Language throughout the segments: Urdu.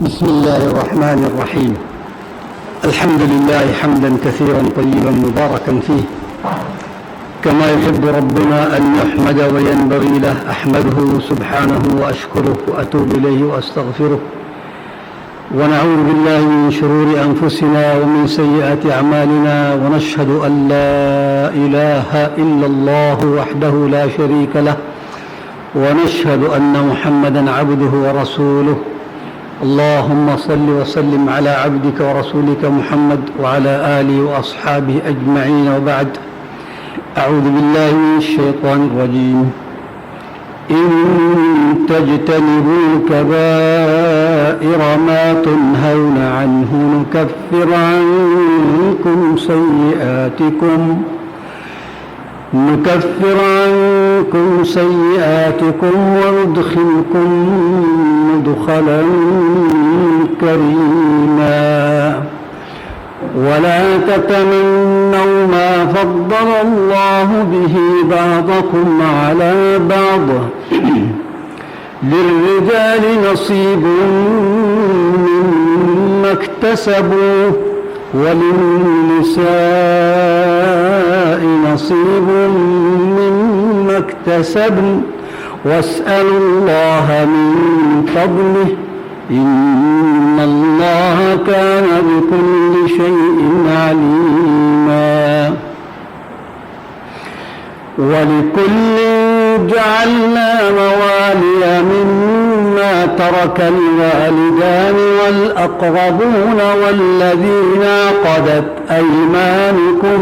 بسم الله الرحمن الرحيم. الحمد لله حمدا كثيرا طيبا مباركا فيه كما يحب ربنا أن يحمد وينبغي له. أحمده سبحانه وأشكره وأتوب إليه وأستغفره، ونعوذ بالله من شرور أنفسنا ومن سيئات أعمالنا، ونشهد أن لا إله إلا الله وحده لا شريك له، ونشهد أن محمدا عبده ورسوله. اللهم صل وسلم على عبدك ورسولك محمد وعلى آله وأصحابه أجمعين، وبعد. أعوذ بالله من الشيطان الرجيم. إن تجتنبوا كبائر ما تنهون عنه نكفر عنكم سيئاتكم وندخلكم مدخلا كريما. ولا تتمنوا ما فضل الله به بعضكم على بعض، للرجال نصيب مما اكتسبوا وللنساء نصيب مما اكتسبن، واسألوا الله من فضله إن الله كان بكل شيء عليما. ولكل جعلنا موالي مما ترك الوالدان والأقربون والذين عقدت أيمانكم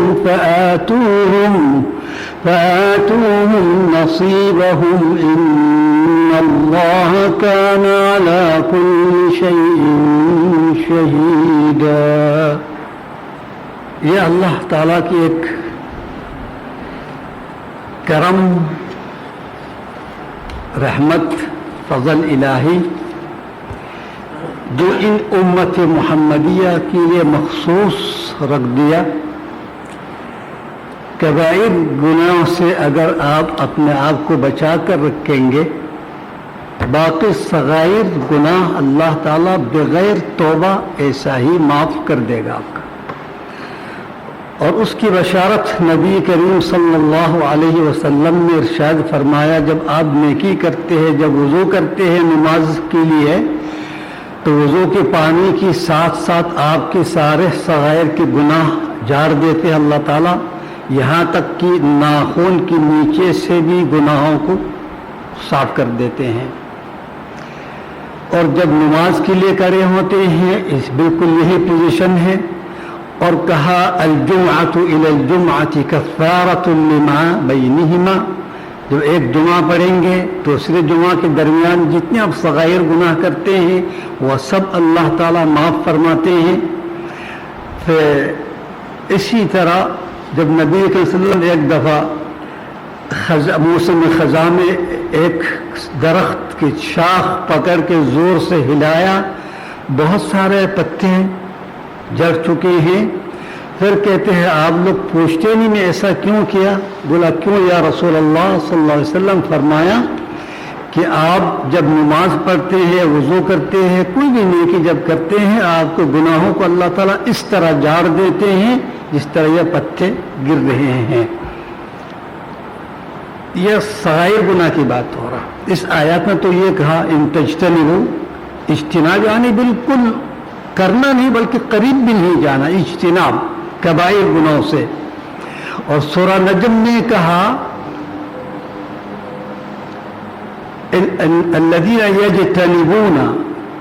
فآتوهم نصيبهم إن الله كان على كل شيء شهيدا. یہ اللہ تعالیٰ کی ایک کرم، رحمت، فضل الہی جو ان امت محمدیہ کے لیے مخصوص رکھ دیا. کبائر گناہ سے اگر آپ اپنے آپ کو بچا کر رکھیں گے، باقی صغائر گناہ اللہ تعالیٰ بغیر توبہ ایسا ہی معاف کر دے گا آپ کا. اور اس کی بشارت نبی کریم صلی اللہ علیہ وسلم نے ارشاد فرمایا، جب آپ نیکی کرتے ہیں، جب وضو کرتے ہیں نماز کے لیے، تو وضو کے پانی کے ساتھ ساتھ آپ کے سارے صغائر کے گناہ جھاڑ دیتے ہیں اللہ تعالیٰ، یہاں تک کہ ناخن کے نیچے سے بھی گناہوں کو صاف کر دیتے ہیں. اور جب نماز کے لیے کھڑے ہوتے ہیں، اس بالکل یہی پوزیشن ہے. اور کہا الجمعۃ الی الجمعۃ کفارۃ لما بینہما، جب ایک جمعہ پڑھیں گے دوسرے جمعہ کے درمیان جتنے آپ صغائر گناہ کرتے ہیں وہ سب اللہ تعالیٰ معاف فرماتے ہیں. پھر اسی طرح جب نبی صلی اللہ علیہ وسلم ایک دفعہ موسم خزاں میں ایک درخت کی شاخ پکڑ کے زور سے ہلایا، بہت سارے پتے جڑ چکے ہیں. پھر کہتے ہیں آپ لوگ پوچھتے نہیں میں ایسا کیوں کیا؟ بولا کیوں یا رسول اللہ صلی اللہ علیہ وسلم؟ فرمایا کہ آپ جب نماز پڑھتے ہیں، وضو کرتے ہیں، کوئی بھی نیکی جب کرتے ہیں، آپ کو گناہوں کو اللہ تعالیٰ اس طرح جھاڑ دیتے ہیں جس طرح یہ پتے گر رہے ہیں. یہ صغائر گناہ کی بات ہو رہا. اس آیات میں تو یہ کہا ان تجتنبوا، اجتناب یعنی بالکل کرنا نہیں بلکہ قریب بھی نہیں جانا، اجتناب کبائر گناہوں سے. اور سورہ نجم نے کہا الذین یجتنبون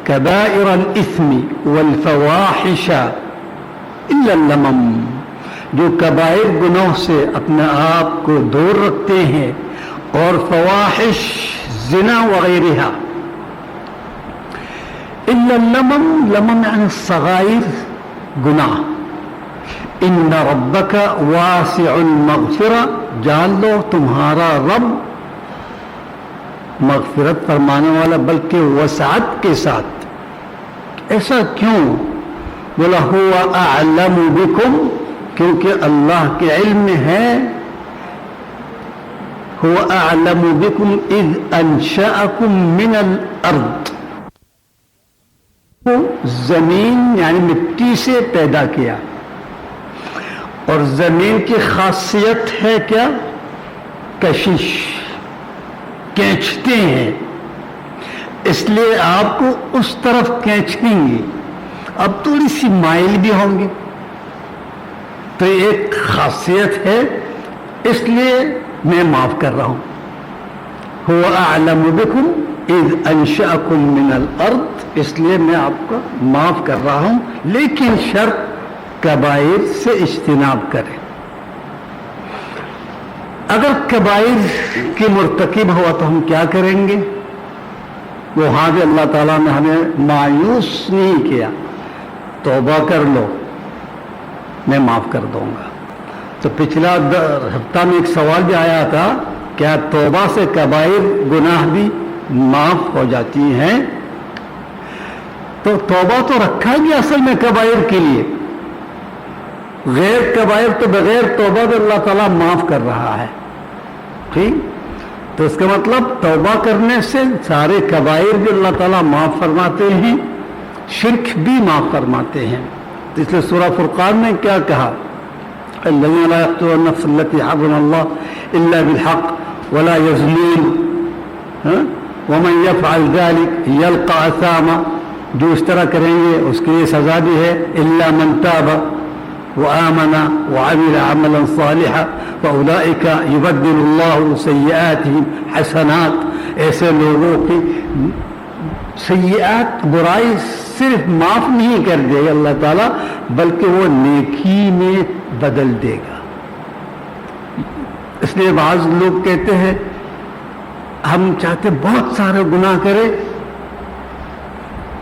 کبائر الاثم والفواحش الا اللمم، جو کبائر گناہ سے اپنے آپ کو دور رکھتے ہیں، اور فواحش زنا وغیرہ. الا اللمم، لمم یعنی الصغائر گناہ. ان ربک واسع المغفرہ، جان لو تمہارا رب مغفرت فرمانے والا بلکہ وسعت کے ساتھ. ایسا کیوں؟ بولا هو اعلم بکم، کیونکہ اللہ کے علم میں ہے هو أعلم بكم إذ أنشأكم من الأرض. زمین یعنی مٹی سے پیدا کیا، اور زمین کی خاصیت ہے کیا؟ کشش، کھینچتے ہیں، اس لیے آپ کو اس طرف کھینچیں گے، اب تھوڑی سی مائل بھی ہوں گے، تو ایک خاصیت ہے، اس لیے میں معاف کر رہا ہوں۔ هو اعلم بكم اذ انشأكم من الارض، اس لیے میں آپ کو معاف کر رہا ہوں، لیکن شرط کبائر سے اجتناب کریں۔ اگر کبائر کی مرتکب ہوا تو ہم کیا کریں گے؟ وہاں بھی اللہ تعالیٰ نے ہمیں مایوس نہیں کیا، توبہ کر لو میں معاف کر دوں گا۔ تو پچھلا ہفتہ میں ایک سوال بھی آیا تھا، کیا توبہ سے کبائر گناہ بھی معاف ہو جاتی ہیں؟ تو توبہ تو رکھا گیا اصل میں کبائر کے لیے، غیر کبائر تو بغیر توبہ بھی اللہ تعالیٰ معاف کر رہا ہے، ٹھیک؟ تو اس کا مطلب توبہ کرنے سے سارے کبائر بھی اللہ تعالیٰ معاف فرماتے ہیں، شرک بھی معاف فرماتے ہیں۔ اس لیے سورہ فرقان میں کیا کہا؟ الذين لا يقتلون النفس التي حرم الله إلا بالحق ولا يزنون ومن يفعل ذلك يلقى أثاما، جو اس طرح کریں گے اس کے لیے سزا بھی ہے، إلا من تاب وآمن وعمل عملا صالحا فأولئك يبدل الله سيئاتهم حسنات، ایسے لوگوں کی سیئات برائی صرف معاف نہیں کر دے گا اللہ تعالیٰ، بلکہ وہ نیکی میں بدل دے گا۔ اس لیے بعض لوگ کہتے ہیں ہم چاہتے بہت سارے گناہ کرے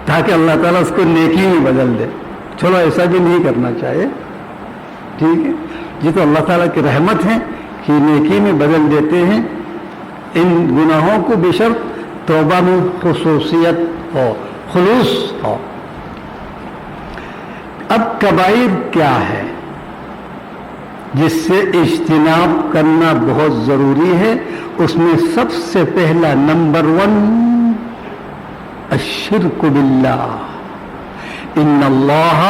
تاکہ اللہ تعالیٰ اس کو نیکی میں بدل دے۔ چلو ایسا بھی نہیں کرنا چاہیے، ٹھیک ہے؟ یہ تو اللہ تعالیٰ کی رحمت ہے کہ نیکی میں بدل دیتے ہیں ان گناہوں کو، بشرط توبہ میں خصوصیت ہو، خلوص ہو۔ اب کبائر کیا ہے جس سے اجتناب کرنا بہت ضروری ہے؟ اس میں سب سے پہلا نمبر 1 الشرک باللہ، ان اللہ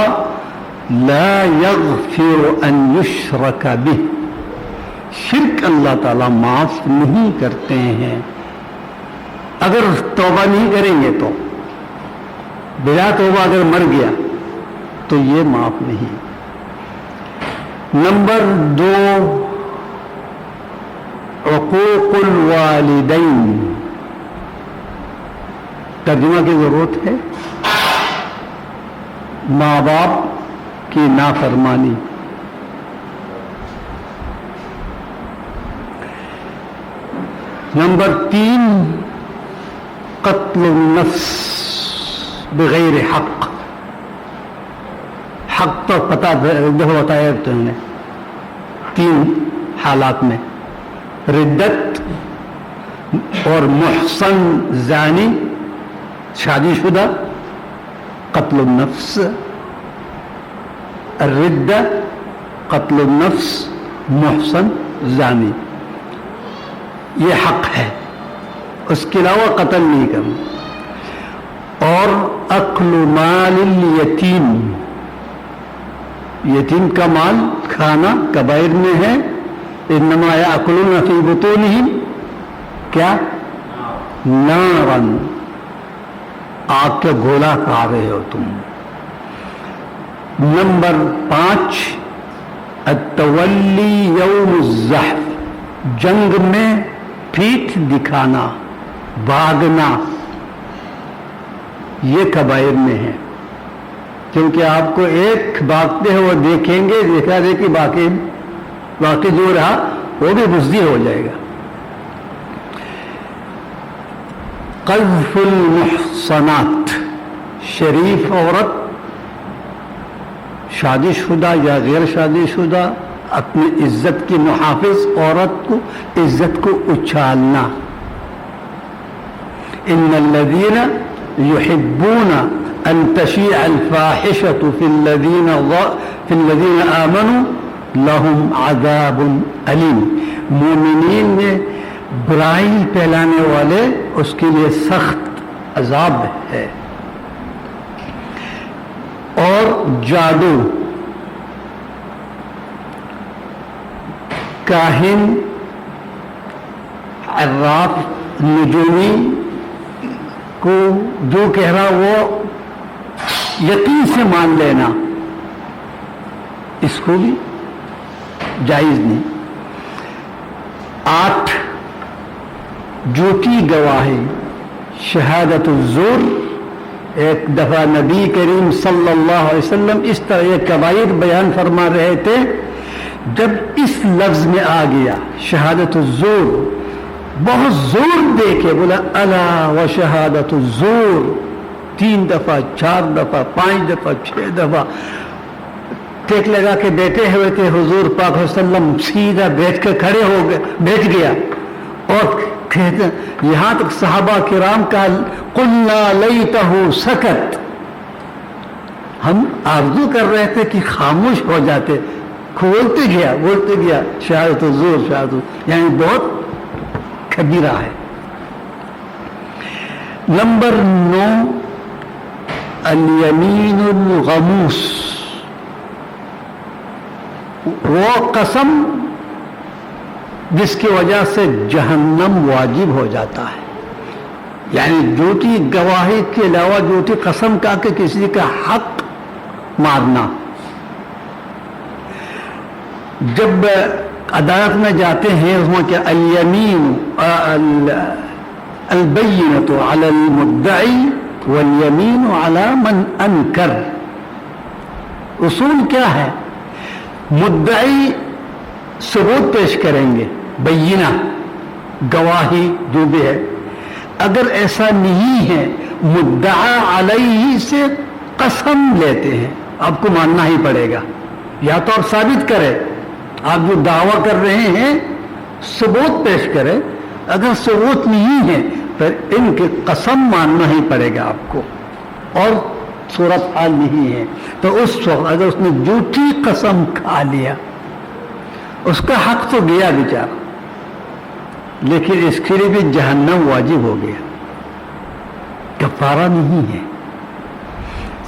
لا یغفر ان یشرک بہ، شرک اللہ تعالیٰ معاف نہیں کرتے ہیں۔ اگر توبہ نہیں کریں گے تو بلا توبہ اگر مر گیا تو یہ معاف نہیں۔ نمبر 2 عقوق الوالدین، ترجمہ کی ضرورت ہے، ماں باپ کی نافرمانی۔ نمبر 3 قتل النفس بغیر حق، حق تو پتہ بتایا تم نے 3 حالات میں، ردت اور محصن زانی شادی شدہ، قتل النفس، الردہ، قتل النفس، محصن زانی، یہ حق ہے، اس کے علاوہ قتل نہیں کرنا۔ اور اکل مال الیتیم، یتیم کا مال کھانا کبائر میں ہے، انما یاکلون فی بطونہم کیا؟ نارا، آگ کا گولا کھا رہے ہو تم۔ نمبر 5 التولی یوم الزحف، جنگ میں پیٹھ دکھانا، بھاگنا، یہ کبائر میں ہے، کیونکہ آپ کو ایک بھاگتے ہیں وہ دیکھیں گے، دیکھا دیکھی باقی جو رہا وہ بھی بزدل ہو جائے گا۔ قذف المحصنات، شریف عورت، شادی شدہ یا غیر شادی شدہ، اپنی عزت کی محافظ عورت کو عزت کو اچھالنا۔ ان الذين يحبون ان تشيع الفاحشة في الذين آمنوا لهم عذاب علیم، مومنین میں برائی پھیلانے والے اس کے لیے سخت عذاب ہے۔ اور جادو، کاہن، عراف، نجومی کو جو کہہ رہا وہ یقین سے مان لینا، اس کو بھی جائز نہیں۔ 8 جھوٹی گواہی، شہادت الزور۔ ایک دفعہ نبی کریم صلی اللہ علیہ وسلم اس طرح یہ کبائر بیان فرما رہے تھے، جب اس لفظ میں آ گیا شہادت الزور، بہت زور دے کے بولا الا و شہادت الزور، 3 دفعہ، 4 دفعہ، 5 دفعہ، 6 دفعہ ٹیک لگا کے بیٹھے ہوئے تھے۔ حضور پاک صلی اللہ علیہ وسلم سیدھا بیٹھ کے کھڑے ہو گئے، بیٹھ گیا اور کہتے یہاں تک صحابہ کرام کا قلنا لیتہ سکت، ہم آرزو کر رہے تھے کہ خاموش ہو جاتے، کھولتے گیا، بولتے گیا شہادت الزور، شہادت الزور، یعنی بہت کبیرہ ہے۔ نمبر 9 الیمین الغموس، وہ قسم جس کی وجہ سے جہنم واجب ہو جاتا ہے، یعنی جھوٹی گواہی کے علاوہ جھوٹی قسم کا کہ کسی کا حق مارنا۔ جب عدالت میں جاتے ہیں اس میں کیا الیمین البینۃ علی المدعی والیمین علی من انکر۔ اصول کیا ہے؟ مدعی ثبوت پیش کریں گے، بینہ گواہی جو بھی ہے، اگر ایسا نہیں ہے مدعا علیہ سے قسم لیتے ہیں، آپ کو ماننا ہی پڑے گا، یا تو آپ ثابت کریں، آپ جو دعویٰ کر رہے ہیں ثبوت پیش کریں، اگر ثبوت نہیں ہے پھر ان کی قسم ماننا ہی پڑے گا آپ کو، اور صورت حال نہیں ہے تو اس وقت اگر اس نے جھوٹی قسم کھا لیا اس کا حق تو گیا بیچارہ، لیکن اس کے لیے بھی جہنم واجب ہو گیا، کفارہ نہیں ہے۔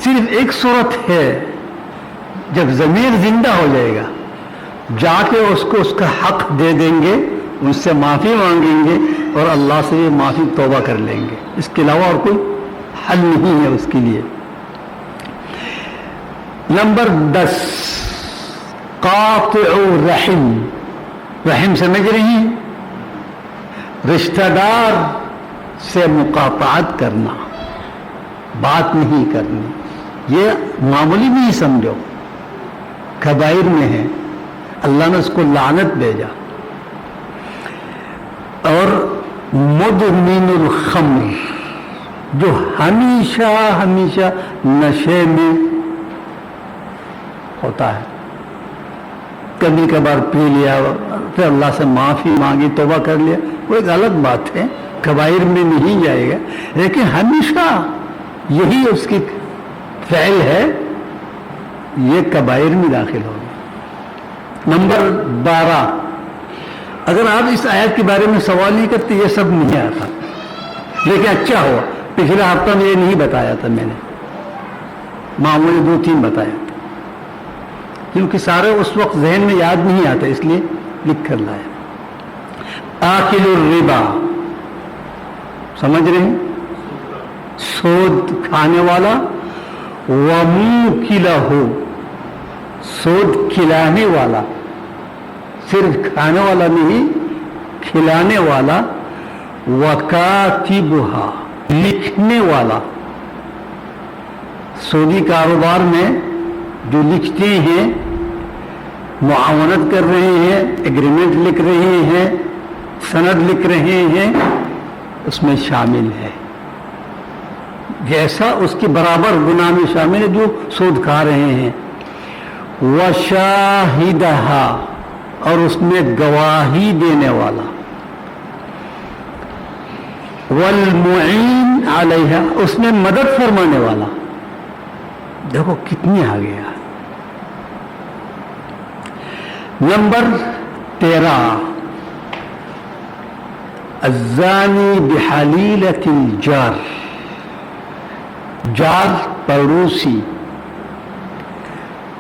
صرف ایک صورت ہے جب ضمیر زندہ ہو جائے گا، جا کے اس کو اس کا حق دے دیں گے، ان سے معافی مانگیں گے اور اللہ سے یہ معافی توبہ کر لیں گے، اس کے علاوہ اور کوئی حل نہیں ہے اس کے لیے۔ نمبر 10 قاطع رحم، رحم سمجھ رہی ہیں؟ رشتہ دار سے مقاطعت کرنا، بات نہیں کرنی، یہ معمولی نہیں سمجھو، کبائر میں ہے، اللہ نے اس کو لعنت بھیجا۔ اور مدمن الخمر، جو ہمیشہ ہمیشہ نشے میں ہوتا ہے، کبھی کبھار پی لیا پھر اللہ سے معافی مانگی، توبہ کر لیا، وہ ایک الگ بات ہے، کبائر میں نہیں جائے گا، لیکن ہمیشہ یہی اس کی فعل ہے، یہ کبائر میں داخل ہوگا۔ نمبر 12، اگر آپ اس آیت کے بارے میں سوال نہیں کرتے یہ سب نہیں آتا، لیکن اچھا ہوا پچھلا ہفتہ میں یہ نہیں بتایا تھا، میں نے معمولی 2-3 بتایا تھا، کیونکہ سارے اس وقت ذہن میں یاد نہیں آتے، اس لیے لکھ کر لایا۔ آکل الربا، سمجھ رہے ہیں؟ سود کھانے والا، وموکلہ، سود کھلانے والا، صرف کھانے والا نہیں کھلانے والا، وکاتبہا، لکھنے والا، سودی کاروبار میں جو لکھتے ہیں، معاونت کر رہے ہیں، ایگریمنٹ لکھ رہے ہیں، سند لکھ رہے ہیں، اس میں شامل ہے، جیسا اس کے برابر گناہ میں شامل ہے جو سود کھا رہے ہیں۔ وشاہدہا، اور اس میں گواہی دینے والا، والمعین علیہا، اس میں مدد فرمانے والا، دیکھو کتنی آ گیا۔ نمبر 13 الزانی بحلیلۃ الجار، جار پڑوسی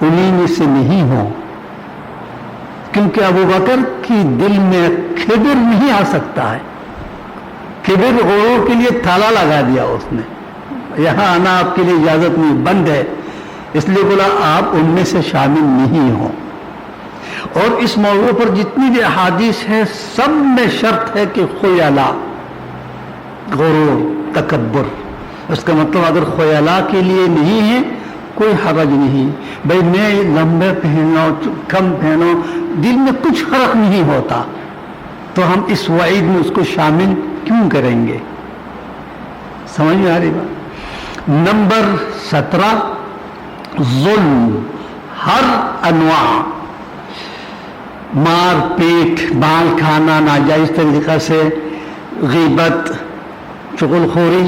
انہی میں سے نہیں ہوں، کیونکہ ابو بکر کی دل میں کبر نہیں آ سکتا ہے. کبر غرور کے لیے تالا لگا دیا اس نے، یہاں آنا آپ کے لیے اجازت نہیں، بند ہے. اس لیے بولا آپ ان میں سے شامل نہیں ہوں. اور اس موضوع پر جتنی بھی احادیث ہے سب میں شرط ہے کہ خیلا، غرور، تکبر. اس کا مطلب اگر خیلا کے لیے نہیں ہے کوئی حرج نہیں. بھائی میں لمبے پہنو کم پہنو، دل میں کچھ فرق نہیں ہوتا، تو ہم اس وعید میں اس کو شامل کیوں کریں گے؟ سمجھ میں آ رہی بات؟ نمبر 17، ظلم ہر انواع، مار پیٹ، مال کھانا ناجائز طریقہ سے، غیبت، چغل خوری،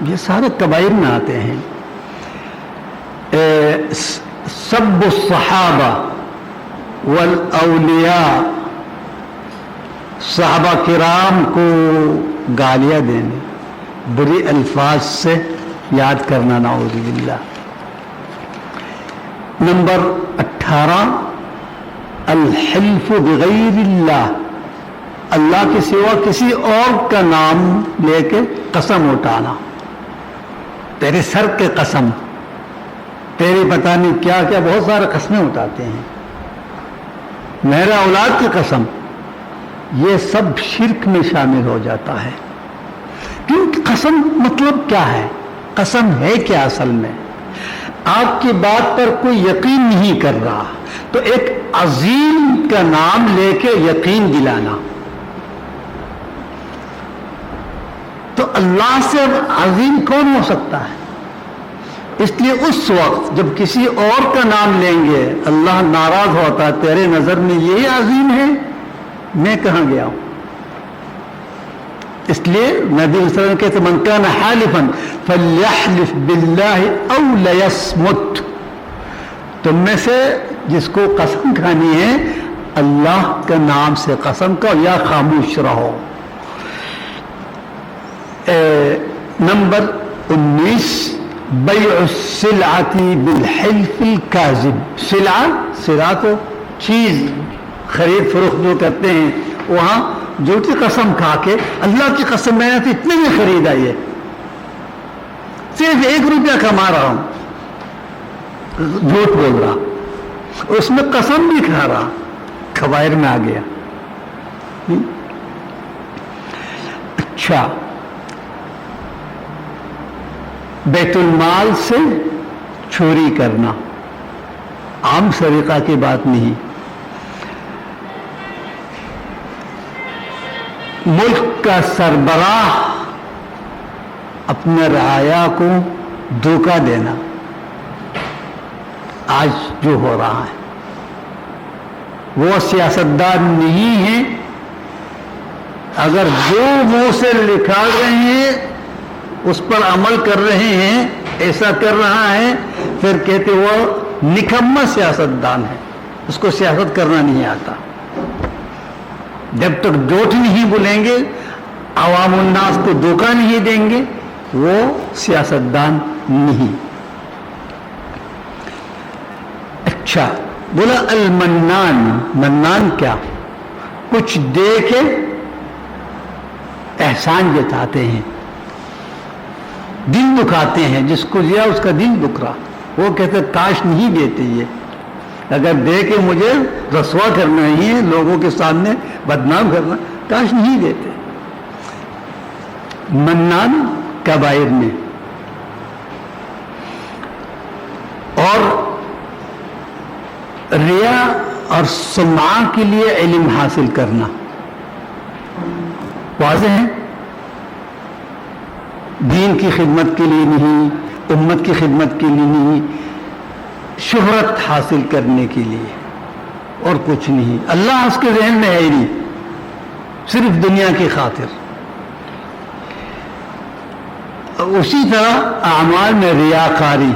یہ سارے کبائر میں آتے ہیں. سب الصحابہ والاولیاء، صحابہ کرام کو گالیاں دینے، بری الفاظ سے یاد کرنا، نعوذ باللہ. نمبر 18، الحلف بغیر اللہ، اللہ کے سوا کسی اور کا نام لے کے قسم اٹھانا. تیرے سر کے قسم، تیرے پتہ نہیں کیا کیا، بہت سارے قسمیں اٹھاتے ہیں، میرا اولاد کی قسم. یہ سب شرک میں شامل ہو جاتا ہے. کیونکہ قسم مطلب کیا ہے؟ قسم ہے کیا اصل میں؟ آپ کی بات پر کوئی یقین نہیں کر رہا تو ایک عظیم کا نام لے کے یقین دلانا. تو اللہ سے عظیم کون ہو سکتا ہے؟ اس لیے اس وقت جب کسی اور کا نام لیں گے اللہ ناراض ہوتا ہے، تیرے نظر میں یہی عظیم ہے، میں کہاں گیا ہوں؟ اس لیے نبی صلی اللہ علیہ وسلم کہتے من کان حالفا فلیحلف باللہ او لیصمت. تم میں سے جس کو قسم کھانی ہے اللہ کے نام سے قسم کا، یا خاموش رہو. نمبر 19، بیع السلعۃ بالحلف الکاذب. سلعہ کو چیز خرید فروخت جو کرتے ہیں، وہاں جھوٹی قسم کھا کے اللہ کی قسم میں نے تو اتنے میں خریدا، یہ صرف 1 روپیہ کما رہا ہوں، جھوٹ بول رہا، اس میں قسم بھی کھا رہا، کبائر میں آ گیا. اچھا، بیت المال سے چوری کرنا عام سریقہ کی بات نہیں. ملک کا سربراہ اپنے رعایا کو دھوکہ دینا آج جو ہو رہا ہے، وہ سیاستدان نہیں ہیں. اگر جو منہ سے نکال رہے ہیں اس پر عمل کر رہے ہیں، ایسا کر رہا ہے، پھر کہتے وہ نکما سیاستدان ہے، اس کو سیاست کرنا نہیں آتا. جب تک جھوٹ نہیں بولیں گے، عوام الناس کو دھوکہ نہیں دیں گے، وہ سیاستدان نہیں. اچھا، بولا المنان. منان کیا؟ کچھ دے کے احسان جتاتے ہیں، دل دکھاتے ہیں. جس کو دیا اس کا دل دکھ رہا، وہ کہتے کاش نہیں دیتے، یہ اگر دے کے مجھے رسوا کرنا ہی ہے، لوگوں کے سامنے بدنام کرنا، کاش نہیں دیتے. منان کبائر میں. اور ریا اور سمعہ کے لیے علم حاصل کرنا واضح ہے، دین کی خدمت کے لیے نہیں، امت کی خدمت کے لیے نہیں، شہرت حاصل کرنے کے لیے اور کچھ نہیں. اللہ اس کے ذہن میں ہے ہی نہیں، صرف دنیا کی خاطر. اسی طرح اعمال میں ریاکاری،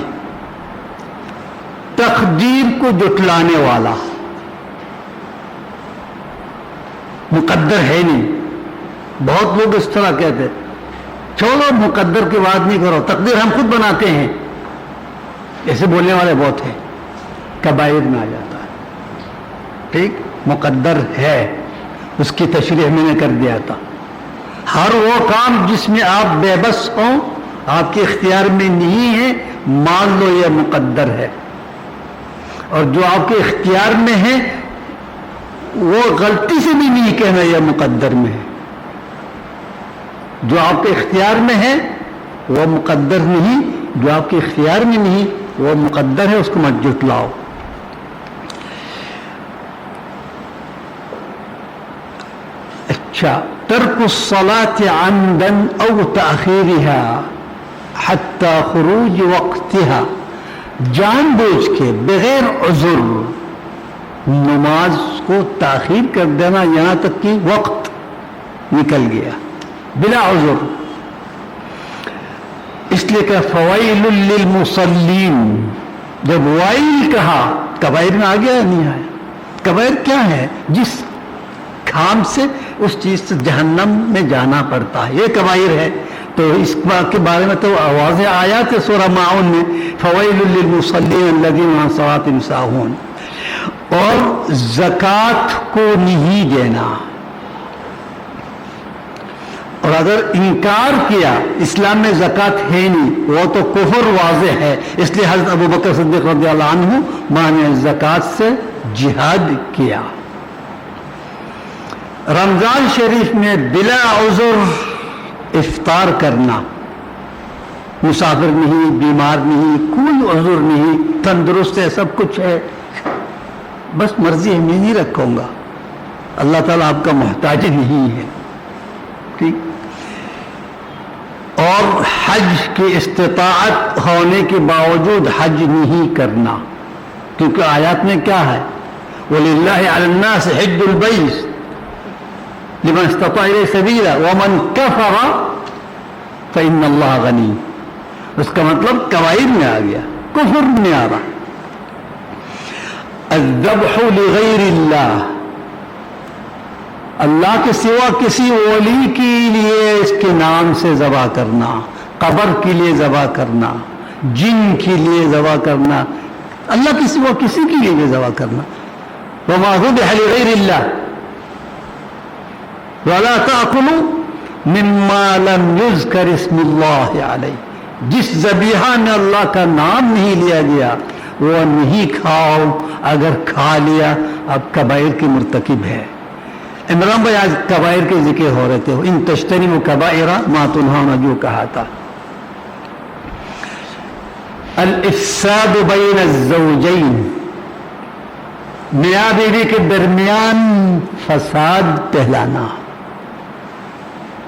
تقدیر کو جٹلانے والا، مقدر ہے نہیں. بہت لوگ اس طرح کہتے چھوڑو مقدر کی بات نہیں کرو، تقدیر ہم خود بناتے ہیں، ایسے بولنے والے بہت ہیں. کبائر میں آ جاتا ہے. ٹھیک، مقدر ہے، اس کی تشریح میں نے کر دیا تھا. ہر وہ کام جس میں آپ بے بس ہوں، آپ کے اختیار میں نہیں ہے، مان لو یہ مقدر ہے. اور جو آپ کے اختیار میں ہے وہ غلطی سے بھی نہیں کہنا یہ مقدر میں ہے. جو آپ کے اختیار میں ہے وہ مقدر نہیں، جو آپ کے اختیار میں نہیں وہ مقدر ہے، اس کو مت جھٹلاؤ. اچھا، ترک الصلاة عمدا او تاخیرها حتی خروج وقتها، جان بوجھ کے بغیر عذر نماز کو تاخیر کر دینا یہاں تک کہ وقت نکل گیا بلا عذر. اس لیے کہ فویل للمصلین، جب وائل کہا کبائر میں آ گیا یا نہیں آیا؟ کبائر کیا ہے؟ جس کام سے اس چیز سے جہنم میں جانا پڑتا ہے، یہ کبائر ہے. تو اس بات کے بارے میں تو واضح آیات ہے سورہ ماعون میں، فویل للمصلین الذین عن صلاتہم ساہون. اور زکوٰۃ کو نہیں دینا، اور اگر انکار کیا اسلام میں زکوٰۃ ہے نہیں، وہ تو کفر واضح ہے. اس لیے حضرت ابوبکر صدیق رضی اللہ عنہ مانع زکوٰۃ سے جہاد کیا. رمضان شریف میں بلا عذر افطار کرنا، مسافر نہیں، بیمار نہیں، کوئی عذر نہیں، تندرست ہے، سب کچھ ہے، بس مرضی ہے میں نہیں رکھوں گا، اللہ تعالیٰ آپ کا محتاج نہیں ہے. ٹھیک. اور حج کی استطاعت ہونے کے باوجود حج نہیں کرنا، کیونکہ آیات میں کیا ہے؟ وَلِلَّهِ عَلَى النَّاسِ حِجُّ الْبَيْتِ لمن استطاع الیہ سبیلا ومن کفر فإن اللہ غنی. اس کا مطلب کبائر میں آ گیا، کفر میں آ رہا. الذبح لغیر اللہ، اللہ کے سوا کسی ولی کے لیے اس کے نام سے ذبح کرنا، قبر کے لیے ذبح کرنا، جن کے لیے ذبح کرنا، اللہ کے سوا کسی کے لیے بھی ذبح کرنا. وما ذبح لغیر اللہ وَلَا تَأْكُلُوا مِمَّا لَمْ يُذْكَرِ اسْمُ اللَّهِ عَلَيْهِ، جس ذبیحہ میں اللہ کا نام نہیں لیا گیا وہ نہیں کھاؤ. اگر کھا لیا اب کبائر کے مرتکب ہے. عمران بھائی آج کبائر کے ذکر ہو رہے تھے، ان تجتنبوا کبائر ما تنہون، جو کہا تھا. الافساد بین الزوجین، میاں بیوی کے درمیان فساد پھیلانا،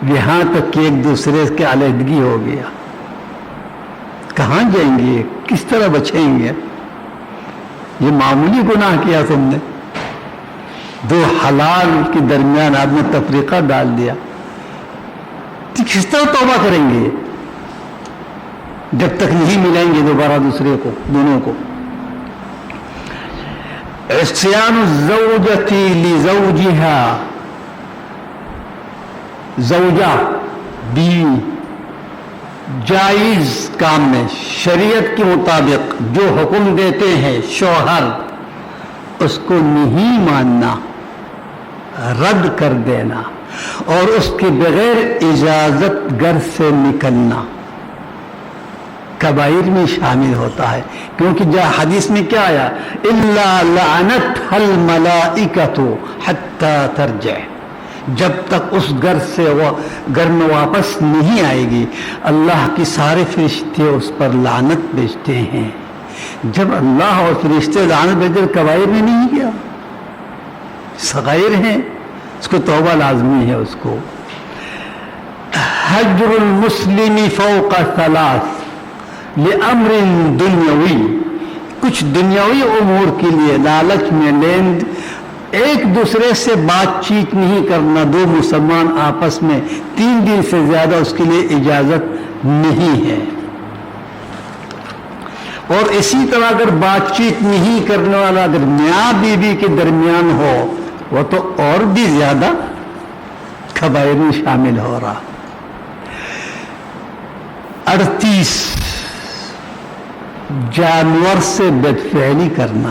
یہاں تک کہ ایک دوسرے کے علیحدگی ہو گیا. کہاں جائیں گے؟ کس طرح بچیں گے؟ یہ معمولی گناہ کیا تم نے، دو حلال کے درمیان آپ نے تفریقہ ڈال دیا. کس طرح توبہ کریں گے جب تک نہیں ملیں گے دوبارہ دوسرے کو، دونوں کو؟ عصیان الزوجۃ لزوجها، زوجہ بیوی جائز کام میں شریعت کے مطابق جو حکم دیتے ہیں شوہر، اس کو نہیں ماننا، رد کر دینا، اور اس کے بغیر اجازت گھر سے نکلنا کبائر میں شامل ہوتا ہے. کیونکہ جہاں حدیث میں کیا آیا؟ الا لعنتها الملائکۃ حتی ترجع، جب تک اس گھر سے وہ گھر میں واپس نہیں آئے گی اللہ کی سارے فرشتے اس پر لعنت بھیجتے ہیں. جب اللہ اور فرشتے لعنت بھیجتے کبائر میں نہیں گیا، صغائر ہیں، اس کو توبہ لازمی ہے. اس کو حجر المسلم فوق ثلاث لامر دنیوی، کچھ دنیاوی امور کے لیے، لالچ میں لین، ایک دوسرے سے بات چیت نہیں کرنا، دو مسلمان آپس میں 3 دن سے زیادہ اس کے لیے اجازت نہیں ہے. اور اسی طرح اگر بات چیت نہیں کرنے والا اگر میاں بیوی کے درمیان ہو، وہ تو اور بھی زیادہ کبائر میں شامل ہو رہا. 38 جانور سے بدفعلی کرنا،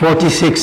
46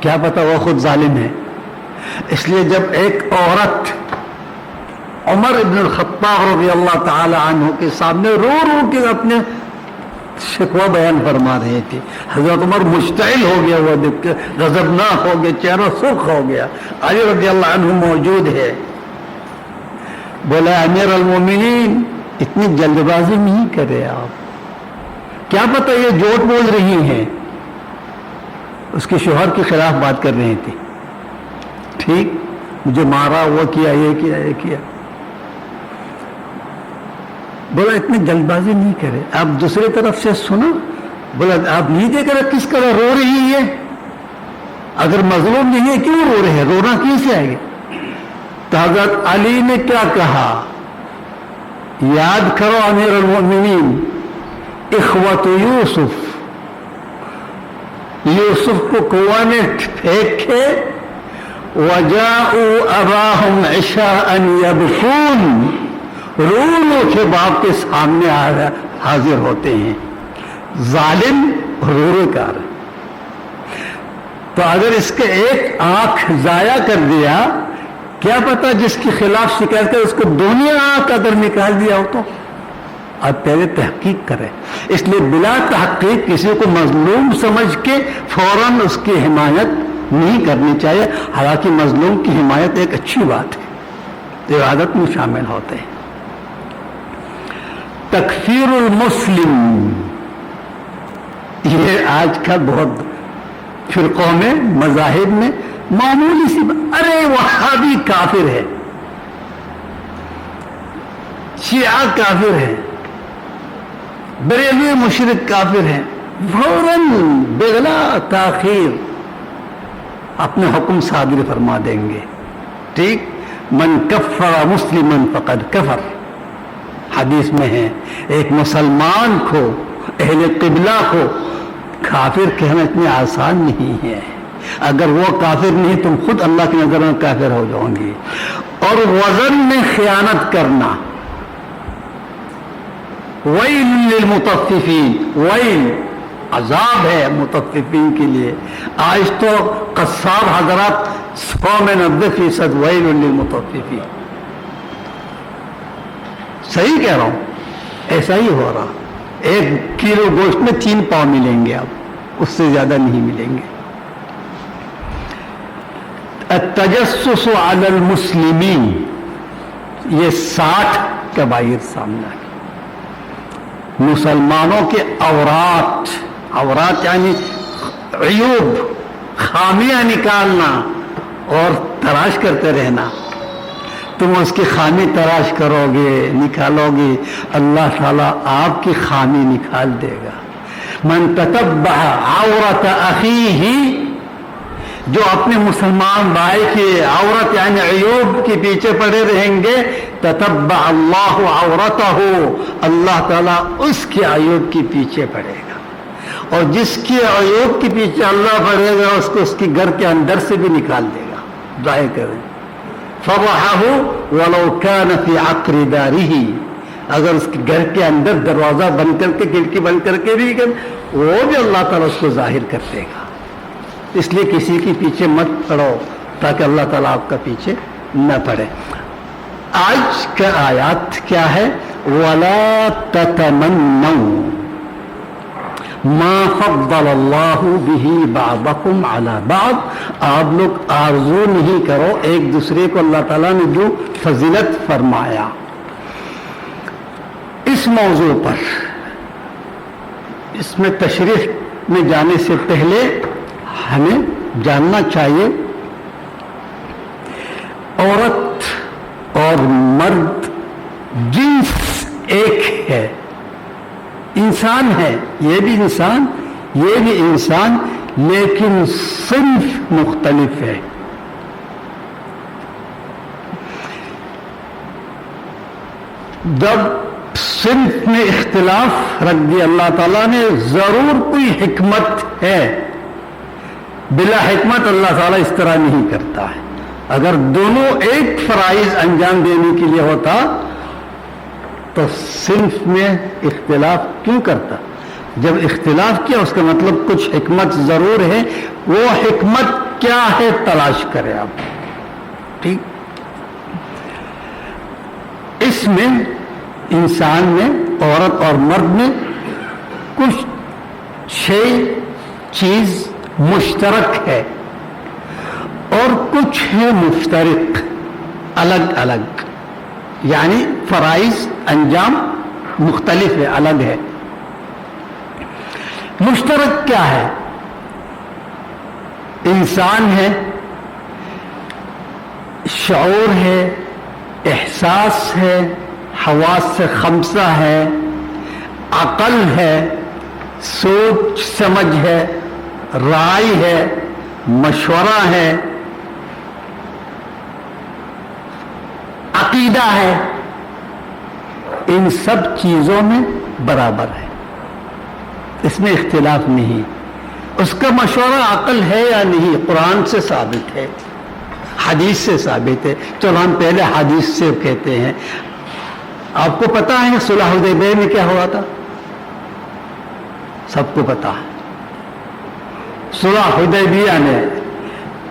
کیا پتا وہ خود ظالم ہے. اس لیے جب ایک عورت عمر ابن الخطاب رضی اللہ تعالی عنہ کے سامنے رو رو کے اپنے شکوہ بیان فرما رہی تھی، حضرت عمر مشتعل ہو گیا، وہ دیکھ کے غضبناک ہو گیا، چہرہ سرخ ہو گیا. علی رضی اللہ عنہ موجود ہے، بولا امیر المومنین اتنی جلد بازی نہیں کرے آپ، کیا پتہ یہ جھوٹ بول رہی ہیں. اس کے شوہر کے خلاف بات کر رہی تھی، ٹھیک، مجھے مارا، وہ کیا، یہ کیا، یہ کیا. بولا اتنی جلد بازی نہیں کرے. آپ دوسری طرف سے سنا، بولا آپ نہیں دیکھ رہے کس طرح رو رہی ہے، اگر مظلوم نہیں ہے کیوں رو رہے ہیں، رونا کیوں سے آئے گا. تو حضرت علی نے کیا کہا، یاد کرو امیر المؤمنین اخوت یوسف، یوسف کو کنواں میں پھینک کے وجاءوا اباہم عشاء یبکون، رو رو کے باپ کے سامنے حاضر ہوتے ہیں. ظالم رو رو کر. تو اگر اس کے ایک آنکھ ضائع کر دیا، کیا پتا جس کے خلاف شکایت کر اس کو دونوں آنکھ کا در نکال دیا ہو. تو اب پہلے تحقیق کرے. اس لیے بلا تحقیق کسی کو مظلوم سمجھ کے فوراً اس کی حمایت نہیں کرنی چاہیے. حالانکہ مظلوم کی حمایت ایک اچھی بات ہے، عبادت میں شامل ہوتے ہیں. تکفیر المسلم، یہ آج کل بہت فرقوں میں، مذاہب میں معمولی سی ارے وہابی کافر ہے، شیعہ کافر ہے، بریلوی مشرک کافر ہے، فوراً بغلا تاخیر اپنے حکم صادر فرما دیں گے. ٹھیک، من کفر مسلما فقد کفر، حدیث میں ہے. ایک مسلمان کو، اہل قبلہ کو کافر کہنا اتنی آسان نہیں ہے. اگر وہ کافر نہیں تم خود اللہ کی نظر میں کافر ہو جاؤ گی. اور وزن میں خیانت کرنا، ویل للمطففین، ویل عذاب ہے مطففین کے لیے. آج تو قصاب حضرات 100 میں 90% ویل للمطففین. صحیح کہہ رہا ہوں، ایسا ہی ہو رہا. 1 کلو گوشت میں 3 پاؤ ملیں گے، اب اس سے زیادہ نہیں ملیں گے. التجسس علی المسلمین، یہ 60 کبائر سامنے آئے. مسلمانوں کے عورات یعنی عیوب، خامیاں نکالنا اور تلاش کرتے رہنا. تم اس کی خامی تلاش کرو گے، نکالو گے، اللہ تعالیٰ آپ کی خامی نکال دے گا. من تتبع عورت اخیہ، جو اپنے مسلمان بھائی کی عورت یعنی عیوب کے پیچھے پڑے رہیں گے، تتبع اللہ عورتہ، اللہ تعالیٰ اس کے عیوب کے پیچھے پڑے گا. اور جس کی عیوب کے پیچھے اللہ پڑے گا اس کو اس کے گھر کے اندر سے بھی نکال دے گا. ظاہر کریں فَضَحَهُ وَلَوْ كَانَ فِي عَقْرِ دَارِهِ، اگر اس کے گھر کے اندر دروازہ بند کر کے، کھڑکی بند کر کے بھی وہ بھی اللہ تعالیٰ اس کو ظاہر کر دے گا. اس لیے کسی کے پیچھے مت پڑو تاکہ اللہ تعالیٰ آپ کا پیچھے نہ پڑے. آج کا آیات کیا ہے؟ وَلَا تَتَمَنَّوْا مَا فَضَّلَ اللَّهُ بِهِ بَعْضَكُمْ عَلَى بَعْضٍ، آپ لوگ آرزو نہیں کرو ایک دوسرے کو اللہ تعالیٰ نے جو فضیلت فرمایا. اس موضوع پر، اس میں تشریح میں جانے سے پہلے ہمیں جاننا چاہیے عورت اور مرد جنس ایک ہے، انسان ہے، یہ بھی انسان، یہ بھی انسان، لیکن صنف مختلف ہے. جب صنف میں اختلاف رکھ دیا اللہ تعالیٰ نے، ضرور کوئی حکمت ہے. بلا حکمت اللہ تعالیٰ اس طرح نہیں کرتا ہے. اگر دونوں ایک فرائض انجام دینے کے لیے ہوتا تو صنف میں اختلاف کیوں کرتا؟ جب اختلاف کیا اس کا مطلب کچھ حکمت ضرور ہے، وہ حکمت کیا ہے تلاش کریں آپ. ٹھیک، اس میں انسان میں، عورت اور مرد میں کچھ چیز مشترک ہے اور کچھ ہے مفترق، الگ الگ، یعنی فرائض انجام مختلف ہے، الگ ہے. مشترک کیا ہے؟ انسان ہے، شعور ہے، احساس ہے، حواس خمسہ ہے، عقل ہے، سوچ سمجھ ہے، رائے ہے، مشورہ ہے، عقیدہ ہے. ان سب چیزوں میں برابر ہے، اس میں اختلاف نہیں. اس کا مشورہ عقل ہے یا نہیں، قرآن سے ثابت ہے، حدیث سے ثابت ہے. چلو ہم پہلے حدیث سے کہتے ہیں. آپ کو پتا ہے صلح حدیبیہ میں کیا ہوا تھا؟ سب کو پتا ہے. صلح حدیبیہ میں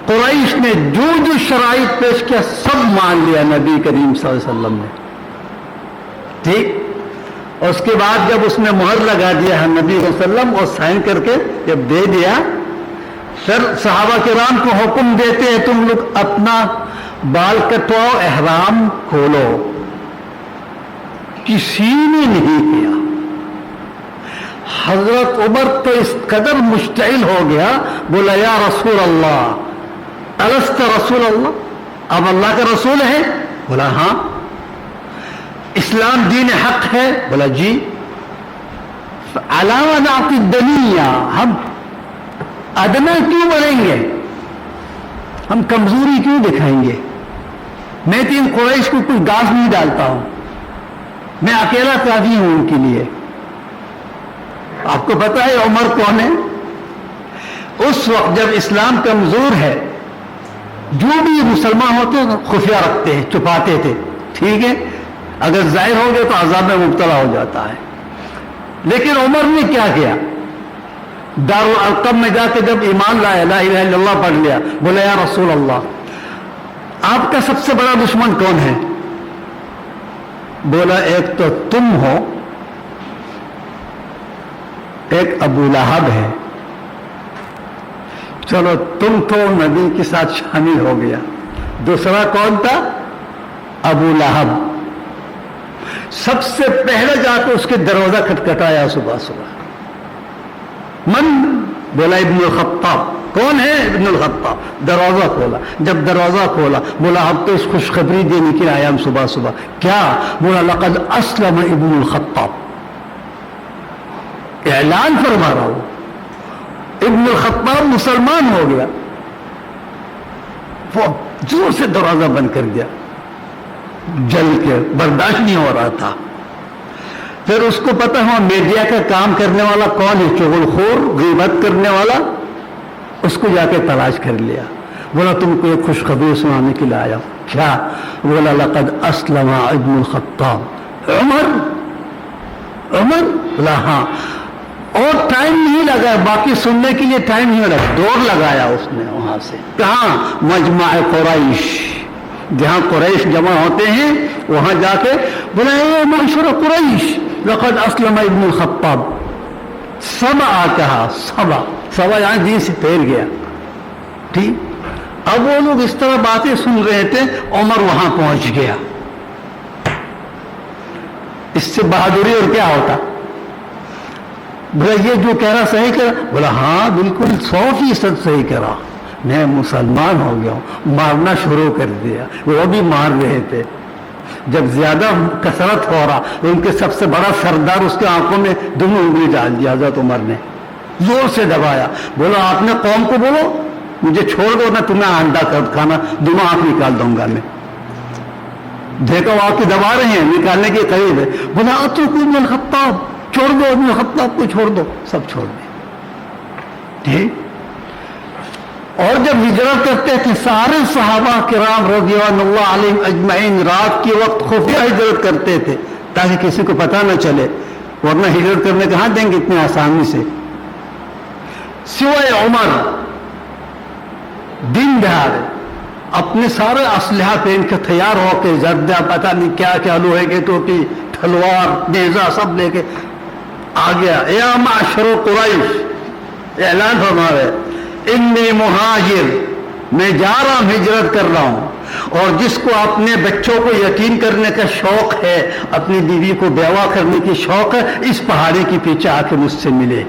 قریش نے جو جو شرائط پیش کیا سب مان لیا نبی کریم صلی اللہ علیہ وسلم نے. ٹھیک، اور اس کے بعد جب اس نے مہر لگا دیا ہے نبی صلی اللہ علیہ وسلم اور سائن کر کے جب دے دیا، پھر صحابہ کرام کو حکم دیتے ہیں تم لوگ اپنا بال کٹواؤ، احرام کھولو. کسی نے نہیں کیا. حضرت عمر تو اس قدر مشتعل ہو گیا، بولا یا رسول اللہ الست رسول اللہ، اب اللہ کا رسول ہے؟ بولا ہاں. اسلام دین حق ہے؟ بولا جی. علاوہ نعطی الدنیا، ہم ادنا کیوں بنیں گے، ہم کمزوری کیوں دکھائیں گے؟ میں تو ان قریش کو کوئی گاز نہیں ڈالتا ہوں، میں اکیلا کافی ہوں ان کے لیے. آپ کو پتا ہے عمر کون ہے؟ اس وقت جب اسلام کمزور ہے، جو بھی مسلمان ہوتے ہیں خفیہ رکھتے ہیں، چھپاتے تھے. ٹھیک ہے، اگر ظاہر ہو گئے تو عذاب میں مبتلا ہو جاتا ہے. لیکن عمر نے کیا کیا؟ دارالارقم میں جا کے جب ایمان لایا، لا الہ الا اللہ پڑھ لیا، بولا یا رسول اللہ آپ کا سب سے بڑا دشمن کون ہے؟ بولا ایک تو تم ہو، ایک ابو لہب ہے. چلو تم تو نبی کے ساتھ شامل ہو گیا. دوسرا کون تھا؟ ابو لہب. سب سے پہلے جا کے اس کے دروازہ کھٹکھٹایا صبح صبح. من؟ بولا ابن الخطاب. کون ہے؟ ابن الخطاب. دروازہ کھولا. جب دروازہ کھولا بولا اب تو اس خوشخبری دینے کے لیے آیا ہم صبح صبح. کیا؟ بولا لقد اسلم ابن الخطاب. اعلان فرما رہا ہوں ابن الخطاب مسلمان ہو گیا. وہ زور سے دروازہ بند کر دیا، جل کے برداشت نہیں ہو رہا تھا. پھر اس کو پتا ہوا میڈیا کا کام کرنے والا کون ہے، چغل خور، غیبت کرنے والا. اس کو جا کے تلاش کر لیا. بولا تم کو ایک خوشخبری سنانے کے لیے آیا. کیا؟ بولا لقد اسلم ابن الخطاب. عمر؟ بولا ہاں. اور ٹائم نہیں لگا، باقی سننے کے لیے ٹائم نہیں لگا، دوڑ لگایا اس نے وہاں سے. کہاں؟ مجمع قریش، جہاں قریش جمع ہوتے ہیں وہاں جا کے بولا اے معشر قریش لقد اسلم ابن الخطاب. سبا کہا، سبا یہاں دین سے پھیر گیا. ٹھیک، اب وہ لوگ اس طرح باتیں سن رہے تھے، عمر وہاں پہنچ گیا. اس سے بہادری اور کیا ہوتا؟ بولا یہ جو کہہ رہا صحیح کہہ رہا؟ بولا ہاں بالکل 100% صحیح کہہ رہا، میں مسلمان ہو گیا ہوں. مارنا شروع کر دیا. وہ بھی مار رہے تھے. جب زیادہ کثرت ہو رہا ان کے سب سے بڑا سردار اس کے آنکھوں میں دونوں انگلی ڈال دیا. حضرت عمر نے زور سے دبایا. بولا آپ نے قوم کو بولو مجھے چھوڑ دو نہ تمہیں انڈا کھانا، دونوں آنکھ نکال دوں گا میں. دیکھو آپ کے دبا رہے ہیں، نکالنے کے قریب ہے. بولا اترکوا ابن الخطاب، چھوڑ دو ابن الخطاب کو، چھوڑ دو. سب چھوڑ دیں. ٹھیک. اور جب ہجرت کرتے تھے سارے صحابہ کرام رضی اللہ علیہم اجمعین رات کے وقت خفیہ ہجرت کرتے تھے تاکہ کسی کو پتہ نہ چلے. ورنہ ہجرت کرنے کہاں دیں گے اتنی آسانی سے. سوائے عمر دن دہاڑے اپنے سارے اسلحہ پہن کے تیار ہو کے زردہ پتہ نہیں کیا کیا لوہے کے ٹوپی تلوار نیزہ سب لے کے آ گیا. یا معشر قریش اعلان فرما رہے انی مہاجر میں جا رہا ہوں ہجرت کر رہا ہوں. اور جس کو اپنے بچوں کو یتیم کرنے کا شوق ہے اپنی بیوی کو بیوہ کرنے کی شوق ہے اس پہاڑی کے پیچھے آ کے مجھ سے ملے.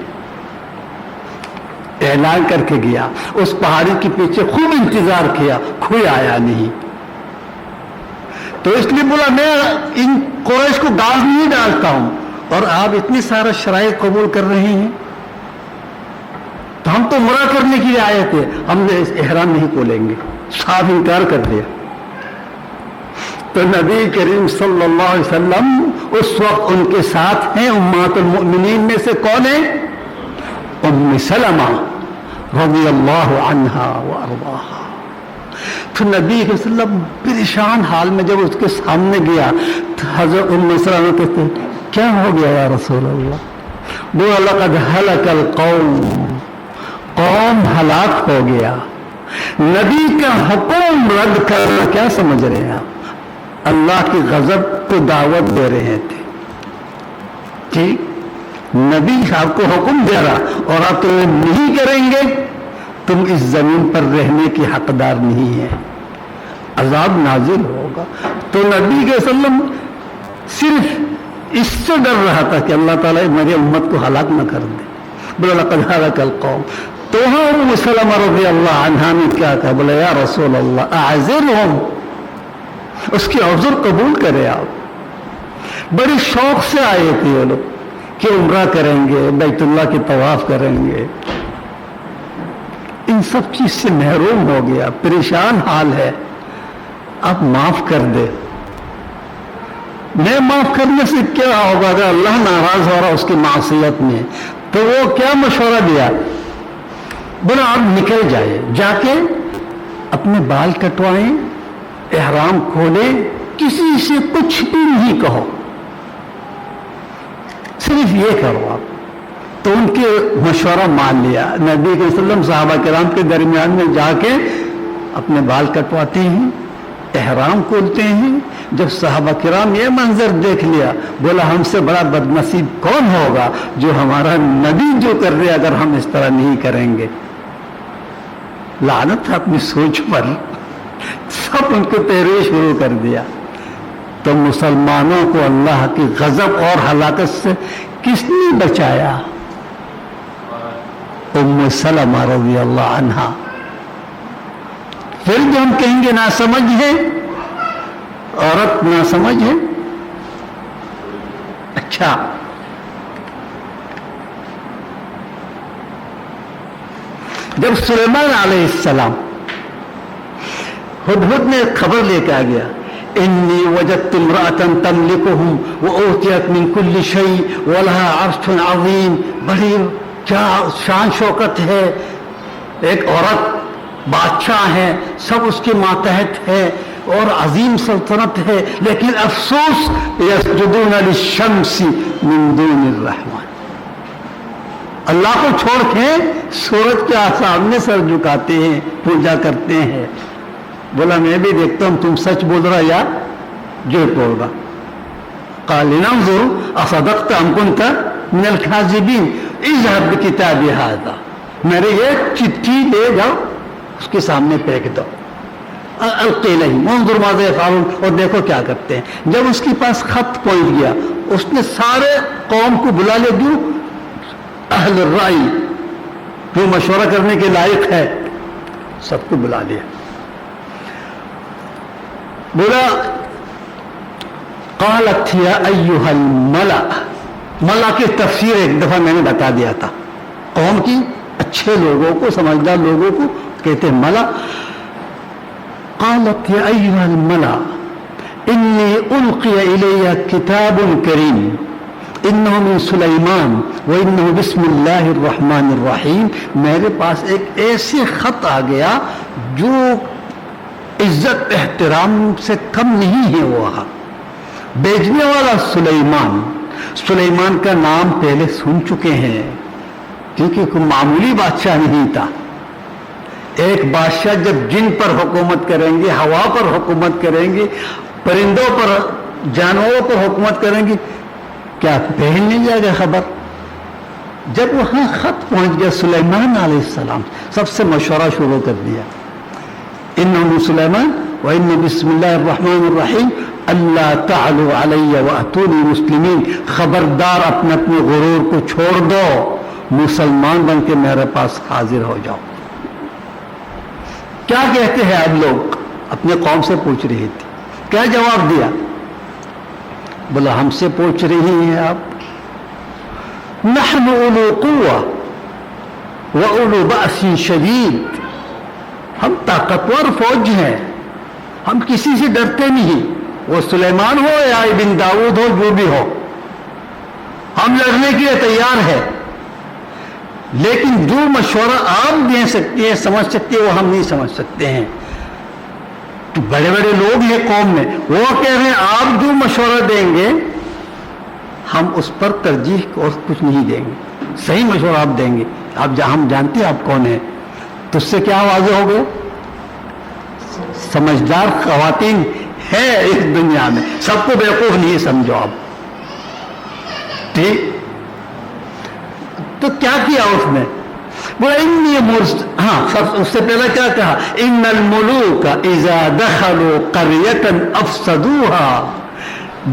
اعلان کر کے گیا. اس پہاڑی کے پیچھے خوب انتظار کیا کوئی آیا نہیں. تو اس لیے بولا میں ان قریش کو گاز نہیں ڈالتا ہوں اور آپ اتنی سارا شرائط قبول کر رہے ہیں تو ہم تو عمرہ کرنے کے لیے آئے تھے ہم نے احرام نہیں کھولیں گے. صاف انکار کر دیا. تو نبی کریم صلی اللہ علیہ وسلم اس وقت ان کے ساتھ ہیں. امہات المؤمنین میں سے کون ہے؟ ام سلمہ رضی اللہ عنہا وارضاہا. تو نبی صلی اللہ علیہ وسلم پریشان حال میں جب اس کے سامنے گیا تو حضرت ام سلمہ کہتے کیا ہو گیا یا رسول اللہ؟ بولا لقد ہلک القوم قوم ہلاک ہو گیا. نبی کا حکم رد کرنا کیا سمجھ رہے ہیں آپ؟ اللہ کی غضب کو دعوت دے رہے تھے. ٹھیک نبی آپ کو حکم دے رہا اور آپ تو نہیں کریں گے تم اس زمین پر رہنے کی حقدار نہیں ہے عذاب نازل ہوگا. تو نبی کے وسلم صرف اس سے ڈر رہا تھا کہ اللہ تعالیٰ میری امت کو ہلاک نہ کر دے. بولا لقد ہلک القوم. تو ام سلمہ رضی اللہ عنہا نے کیا کہا؟ بولا یا رسول اللہ اعذرہم اس کی عذر قبول کرے. آپ بڑی شوق سے آئے تھے وہ لوگ کہ عمرہ کریں گے بیت اللہ کی طواف کریں گے. ان سب چیز سے محروم ہو گیا پریشان حال ہے. آپ معاف کر دے. میں معاف کرنے سے کیا ہوگا اگر اللہ ناراض ہو رہا اس کی معصیت میں؟ تو وہ کیا مشورہ دیا؟ بولا آپ نکل جائے جا کے اپنے بال کٹوائیں احرام کھولیں کسی سے کچھ بھی نہیں کہو صرف یہ کرو آپ. تو ان کے مشورہ مان لیا. نبی صلی اللہ علیہ وسلم صحابہ کرام کے درمیان میں جا کے اپنے بال کٹواتے ہیں احرام کھولتے ہیں. جب صحابہ کرام یہ منظر دیکھ لیا بولا ہم سے بڑا بد نصیب کون ہوگا جو ہمارا نبی جو کر رہے اگر ہم اس طرح نہیں کریں گے. لعنت اپنی سوچ پر سب ان کو پیروی شروع کر دیا. تو مسلمانوں کو اللہ کی غضب اور ہلاکت سے کس نے بچایا؟ ام سلمہ رضی اللہ عنہا. پھر جو ہم کہیں گے ناسمجھ ہے عورت ناسمجھ ہے. اچھا جب سلیمان علیہ السلام ہدہد نے خبر لے کے آ گیا انی وجدت امرأة تملکهم وأوتیت من كل شيء ولها عرش عظیم. بڑی کیا شان شوکت ہے. ایک عورت بادشاہ ہے سب اس کے ماتحت ہے اور عظیم سلطنت ہے لیکن افسوس یسجدون للشمس من دون الرحمن. اللہ کو چھوڑ کے سورج کے سامنے سر جھکاتے ہیں پوجا کرتے ہیں. بولا میں بھی دیکھتا ہوں تم سچ بول رہا یا جھوٹ بول رہا. قال لننظر اصدقت ام كنت من الكاذبین اذهب بکتابی هذا. میرے یہ چٹھی لے جاؤ اس کے سامنے پھینک دو. القی الیہم انظر ماذا یفعلون اور دیکھو کیا کرتے ہیں. جب اس کے پاس خط پہنچ گیا اس نے سارے قوم کو بلا لے دوں اہل الرائے جو مشورہ کرنے کے لائق ہے سب کو بلا لیا. بولا قالت یا ایھا الملأ. ملا کی تفسیر ایک دفعہ میں نے بتا دیا تھا. قوم کی اچھے لوگوں کو سمجھدار لوگوں کو کہتے ہیں ملا. قالت یا ایھا الملأ انی القی الی کتاب کریم انہ من سلیمان وانہ بسم اللہ الرحمن الرحیم. میرے پاس ایک ایسے خط آ گیا جو عزت احترام سے کم نہیں ہے. وہ بھیجنے والا سلیمان سلیمان کا نام پہلے سن چکے ہیں، کیونکہ کوئی معمولی بادشاہ نہیں تھا۔ ایک بادشاہ جب جن پر حکومت کریں گے، ہوا پر حکومت کریں گے، پرندوں پر، جانوروں پر حکومت کریں گے، کیا پھیل نہیں جائے گا خبر؟ جب وہاں خط پہنچ گیا سلیمان علیہ السلام، سب سے مشورہ شروع کر دیا، انہ سلیمان وَإِنَّ بسم اللہ الرحمن الرحیم اللہ تعلوا علی وأتونی مسلمین، خبردار اپنے اپنے غرور کو چھوڑ دو، مسلمان بن کے میرے پاس حاضر ہو جاؤ۔ کیا کہتے ہیں اب لوگ؟ اپنے قوم سے پوچھ رہی تھی، کیا جواب دیا؟ بولا ہم سے پوچھ رہی ہیں آپ، نحن اولو قوة واولو بأس شدید، ہم طاقتور فوج ہیں، ہم کسی سے ڈرتے نہیں، وہ سلیمان ہو یا ابن داؤد ہو، جو بھی ہو، ہم لڑنے کے لیے تیار ہیں، لیکن جو مشورہ آپ دے سکتے ہیں، سمجھ سکتے ہیں، وہ ہم نہیں سمجھ سکتے ہیں۔ تو بڑے بڑے لوگ ہیں قوم میں، وہ کہہ رہے ہیں آپ جو مشورہ دیں گے ہم اس پر ترجیح اور کچھ نہیں دیں گے، صحیح مشورہ آپ دیں گے، آپ ہم جانتے ہیں آپ کون ہیں۔ تو اس سے کیا واضح ہو گیا؟ سمجھدار خواتین ہے اس دنیا میں، سب کو بیوقوف نہیں سمجھو آپ، ٹھیک؟ تو کیا کیا اس نے؟ بولا انی ہاں، اس سے پہلے کیا کہا؟ ان الملوک اذا دخلوا قریۃ افسدوها،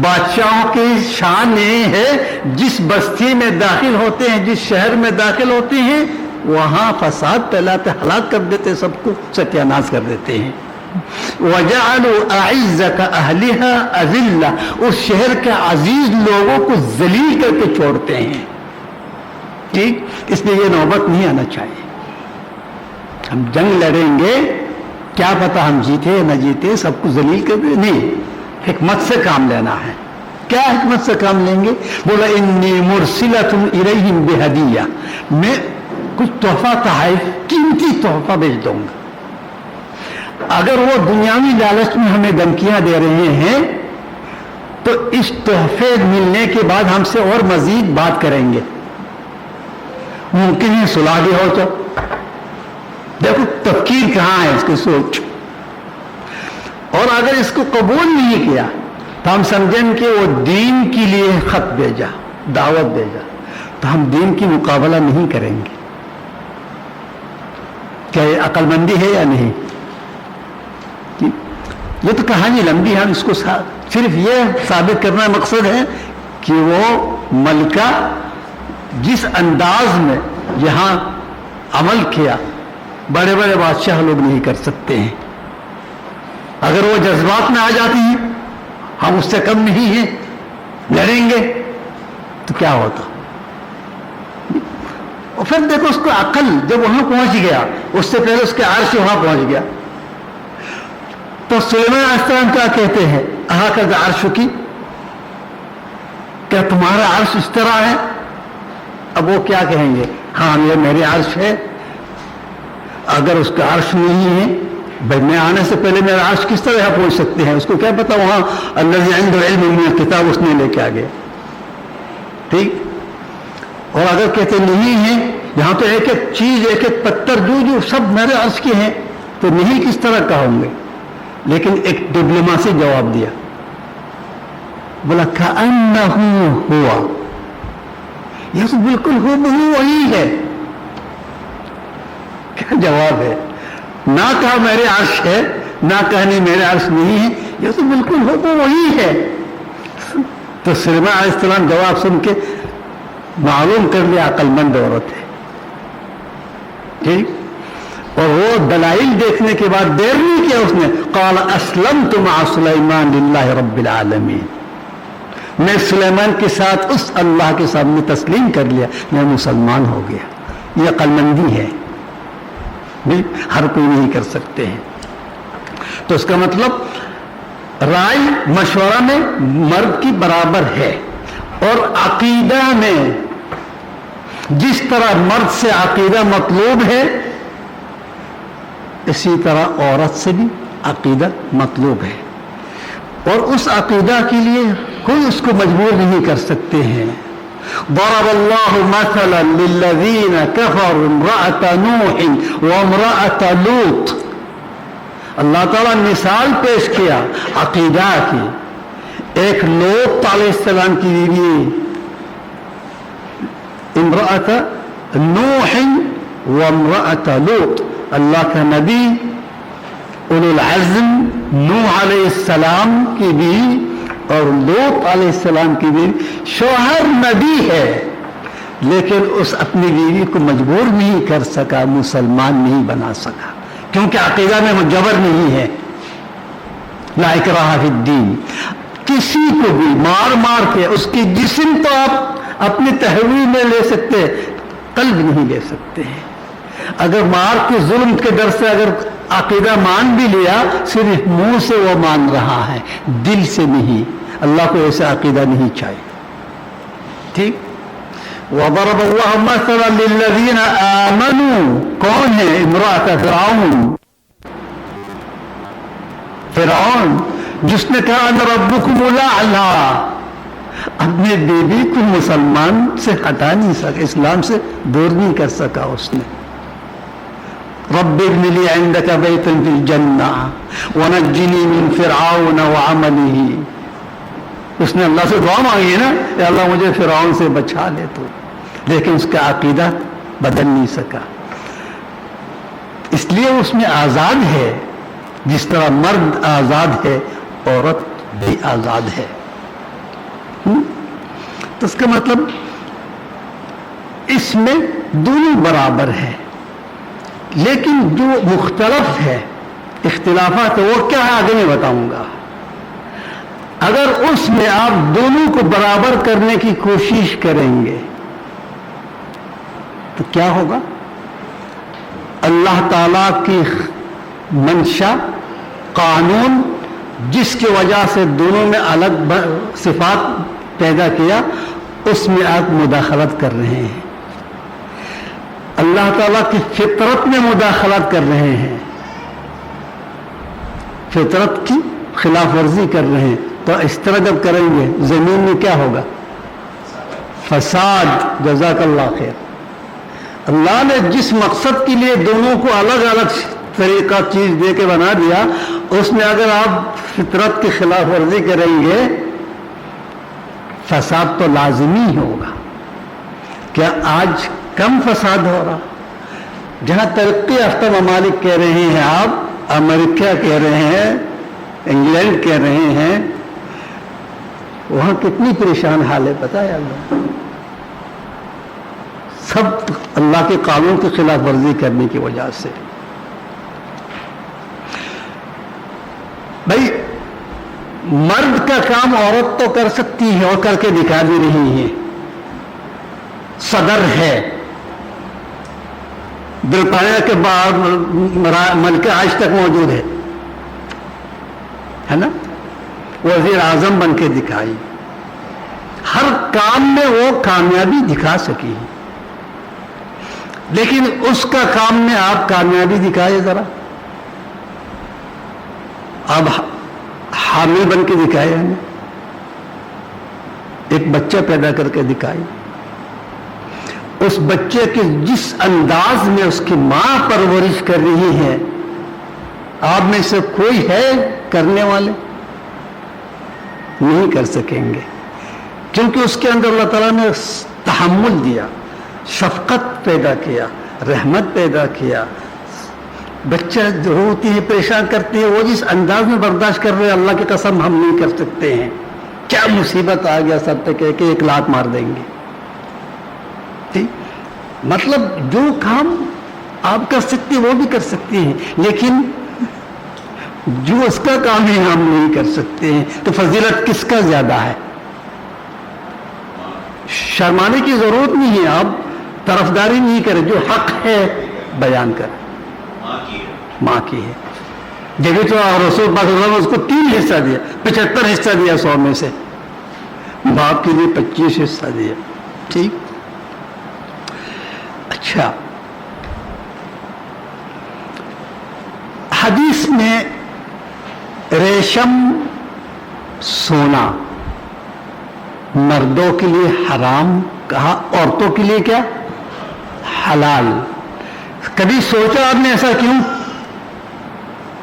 بادشاہوں کی شان یہ ہے جس بستی میں داخل ہوتے ہیں، جس شہر میں داخل ہوتے ہیں، وہاں فساد پھیلاتے، ہلاک کر دیتے، سب کو ستیہ ناش کر دیتے ہیں۔ وَجَعَلُوا أَعِزَّةَ أَهْلِهَا أَذِلَّةً، اس شہر کے عزیز لوگوں کو ذلیل کر کے چھوڑتے ہیں، ٹھیک؟ اس لیے یہ نوبت نہیں آنا چاہیے۔ ہم جنگ لڑیں گے، کیا پتا ہم جیتے نہ جیتے، سب کو ذلیل کر دیں، نہیں، حکمت سے کام لینا ہے۔ کیا حکمت سے کام لیں گے؟ بولا انی مرسلۃ الیہم بہدیہ، میں کچھ تحفہ، تحائف، قیمتی تحفہ بھیج دوں گا۔ اگر وہ دنیاوی لالچ میں ہمیں دھمکیاں دے رہے ہیں تو اس تحفے ملنے کے بعد ہم سے اور مزید بات کریں گے، ممکن ہے صلح بھی ہو۔ تو دیکھو تفکیر کہاں ہے اس کی سوچ، اور اگر اس کو قبول نہیں کیا تو ہم سمجھیں کہ وہ دین کے لیے خط بھیجا، دعوت بھیجا، تو ہم دین کی مقابلہ نہیں کریں گے۔ کیا یہ عقل مندی ہے یا نہیں؟ یہ تو کہانی لمبی ہے، ہم اس کو صرف یہ ثابت کرنا مقصد ہے کہ وہ ملکہ جس انداز میں یہاں عمل کیا، بڑے بڑے بادشاہ لوگ نہیں کر سکتے ہیں۔ اگر وہ جذبات میں آ جاتی ہیں، ہم اس سے کم نہیں ہیں، لڑیں گے تو کیا ہوتا؟ اور پھر دیکھو اس کو عقل جب وہاں پہنچ گیا، اس سے پہلے اس کے عرش وہاں پہنچ گیا، تو سلیمان علیہ السلام کیا کہتے ہیں؟ اہاکذ عرشکی، کیا تمہارا عرش اس طرح ہے؟ اب وہ کیا کہیں گے؟ ہاں یہ میرے عرش ہے۔ اگر اس کا عرش نہیں ہے، بھائی میں آنے سے پہلے میرا عرش کس طرح پہنچ سکتے ہیں؟ اس کو کیا پتا وہاں الذی عنده علم من الکتاب اس نے لے کے آ گیا، ٹھیک؟ اور اگر کہتے نہیں ہے، یہاں تو ایک ایک چیز، ایک ایک پتھر جو سب میرے عرش کے ہیں، تو نہیں کس طرح کہوں گے؟ لیکن ایک ڈپلوماسی جواب دیا، بولا کأنہ ہوا، یہ تو بالکل ہو بہو وہی ہے۔ کیا جواب ہے؟ نہ کہا میرے عرش ہے، نہ کہنے میرے عرش نہیں ہے، یہ تو بالکل ہو بہو وہی ہے۔ تو سلیمان علیہ السلام جواب سن کے معلوم کر لیا عقل مند عورت ہے، ٹھیک؟ اور وہ دلائل دیکھنے کے بعد دیر نہیں کیا اس نے، قال اسلمت مع سلیمان للہ رب العالمین، میں سلیمان کے ساتھ اس اللہ کے سامنے تسلیم کر لیا، میں مسلمان ہو گیا۔ یہ عقل مندی ہے، ہر کوئی نہیں کر سکتے ہیں۔ تو اس کا مطلب رائے مشورہ میں مرد کی برابر ہے، اور عقیدہ میں جس طرح مرد سے عقیدہ مطلوب ہے، اسی طرح عورت سے بھی عقیدہ مطلوب ہے، اور اس عقیدہ کے لیے کوئی اس کو مجبور نہیں کر سکتے ہیں. ضرب الله مثلا للذين كفروا امرأة نوح وامرأة لوط. اللہ تعالیٰ مثال پیش کیا عقیدہ کی. ایک لوط علیہ السلام کی بیوی امرأة نوح وامرأة لوط. اللہ کا نبی اولو العزم نوح علیہ السلام کی بیوی اور لوط علیہ السلام کی بیوی. شوہر نبی ہے لیکن اس اپنی بیوی کو مجبور نہیں کر سکا, مسلمان نہیں بنا سکا, کیونکہ عقیدہ میں جبر نہیں ہے. لا اکراہ فی الدین. کسی کو بھی مار مار کے اس کی جسم تو آپ اپنی تحویل میں لے سکتے, قلب نہیں لے سکتے ہیں. اگر مار کے ظلم کے ڈر سے اگر عقیدہ مان بھی لیا, صرف منہ سے وہ مان رہا ہے, دل سے نہیں. اللہ کو ایسا عقیدہ نہیں چاہیے. ٹھیک. وضرب اللہ مثلا للذین آمنوا. کون ہے؟ امرأۃ فرعون. فرعون جس نے کہا انا ربکم الاعلی, اپنے بیوی کو مسلمان سے ہٹا نہیں سکا, اسلام سے دور نہیں کر سکا. اس نے رب ابن لی عندک بیتا فی الجنہ ونجنی من فرعون وعملہ. اس نے اللہ سے دعا مانگی نا کہ اللہ مجھے فرعون سے بچا لے تو, لیکن اس کا عقیدہ بدل نہیں سکا. اس لیے اس میں آزاد ہے, جس طرح مرد آزاد ہے عورت بھی آزاد ہے. تو اس کا مطلب اس میں دونوں برابر ہے, لیکن جو مختلف ہے, اختلافات ہے, وہ کیا ہے آگے میں بتاؤں گا. اگر اس میں آپ دونوں کو برابر کرنے کی کوشش کریں گے تو کیا ہوگا؟ اللہ تعالیٰ کی منشا, قانون, جس کی وجہ سے دونوں میں الگ صفات پیدا کیا, اس میں آپ مداخلت کر رہے ہیں. اللہ تعالیٰ کی فطرت میں مداخلت کر رہے ہیں, فطرت کی خلاف ورزی کر رہے ہیں. تو اس طرح جب کریں گے زمین میں کیا ہوگا؟ فساد. جزاک اللہ خیر. اللہ نے جس مقصد کے لیے دونوں کو الگ الگ طریقہ چیز دے کے بنا دیا, اس میں اگر آپ فطرت کی خلاف ورزی کریں گے فساد تو لازمی ہوگا. کیا آج کم فساد ہو رہا؟ جہاں ترقی یافتہ ممالک کہہ رہے ہیں, آپ امریکہ کہہ رہے ہیں, انگلینڈ کہہ رہے ہیں, وہاں کتنی پریشان حال ہے پتہ ہے اللہ. سب اللہ کے قانون کی خلاف ورزی کرنے کی وجہ سے. بھائی مرد کا کام عورت تو کر سکتی ہے اور کر کے دکھا بھی رہی ہے. صدر ہے, برطانیہ کے بعد ملکہ آج تک موجود ہے نا, وزیر اعظم بن کے دکھائی. ہر کام میں وہ کامیابی دکھا سکی, لیکن اس کا کام میں آپ کامیابی دکھائے ذرا. اب حامل بن کے دکھائے ہمیں, ایک بچہ پیدا کر کے دکھائی. اس بچے کے جس انداز میں اس کی ماں پرورش کر رہی ہے, آپ میں سے کوئی ہے کرنے والے؟ نہیں کر سکیں گے, کیونکہ اس کے اندر اللہ تعالیٰ نے تحمل دیا, شفقت پیدا کیا, رحمت پیدا کیا. بچہ جو ہوتی ہے پریشان کرتی ہے, وہ جس انداز میں برداشت کر رہے ہیں, اللہ کی قسم ہم نہیں کر سکتے ہیں. کیا مصیبت آ گیا سب تک کہ ایک لات مار دیں گے. مطلب جو کام آپ کر سکتے ہیں وہ بھی کر سکتے ہیں, لیکن جو اس کا کام ہے ہم نہیں کر سکتے ہیں. تو فضیلت کس کا زیادہ ہے؟ شرمانے کی ضرورت نہیں ہے, آپ طرفداری نہیں کریں, جو حق ہے بیان کریں. ماں کی ہے. جبھی تو رسول پاک صلی اللہ علیہ وسلم نے اس کو 3 حصہ دیا, 75 حصہ دیا 100 میں سے. باپ کے لیے 25 حصہ دیا. ٹھیک. اچھا, حدیث میں ریشم, سونا مردوں کے لیے حرام کہا، عورتوں کے لیے کیا؟ حلال۔ کبھی سوچا آپ نے ایسا کیوں؟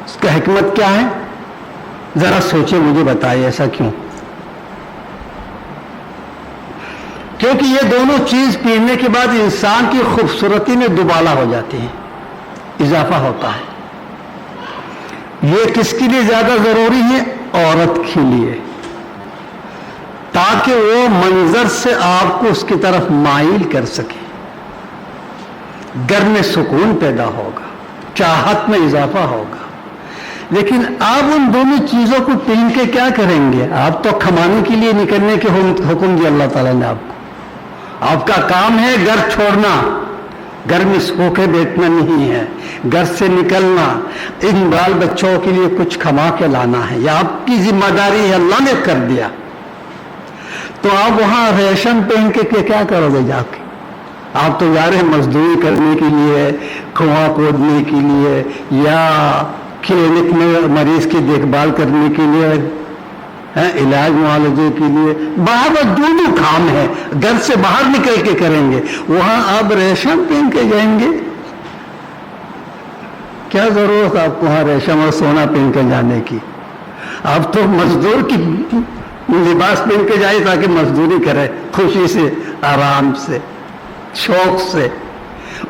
اس کا حکمت کیا ہے؟ ذرا سوچے، مجھے بتائیے ایسا کیوں؟ کیونکہ یہ دونوں چیز پینے کے بعد انسان کی خوبصورتی میں دوبالا ہو جاتی ہیں، اضافہ ہوتا ہے۔ یہ کس کے لیے زیادہ ضروری ہے؟ عورت کے لیے، تاکہ وہ منظر سے آپ کو اس کی طرف مائل کر سکے، گھر میں سکون پیدا ہوگا، چاہت میں اضافہ ہوگا۔ لیکن آپ ان دونوں چیزوں کو پہن کے کیا کریں گے؟ آپ تو کمانے کے لیے نکلنے کے حکم دیا اللہ تعالیٰ نے آپ کو، آپ کا کام ہے گھر چھوڑنا، گھر میں سو کے بیٹھنا نہیں ہے، گھر سے نکلنا، ان بال بچوں کے لیے کچھ کما کے لانا ہے، یہ آپ کی ذمہ داری ہے، اللہ نے کر دیا۔ تو آپ وہاں ریشم پہن کے کیا کرو گے جا کے؟ آپ تو جا رہے ہیں مزدوری کرنے کے لیے، کنواں کھودنے کے لیے، یا کلینک میں مریض کی دیکھ بھال کرنے کے لیے، علاج معالجے کے لیے، باہر جو بھی کام ہے گھر سے باہر نکل کے کریں گے، وہاں آپ ریشم پہن کے جائیں گے؟ کیا ضرورت آپ کو وہاں ریشم اور سونا پہن کے جانے کی؟ آپ تو مزدور کی لباس پہن کے جائے تاکہ مزدوری کرے خوشی سے، آرام سے، شوق سے۔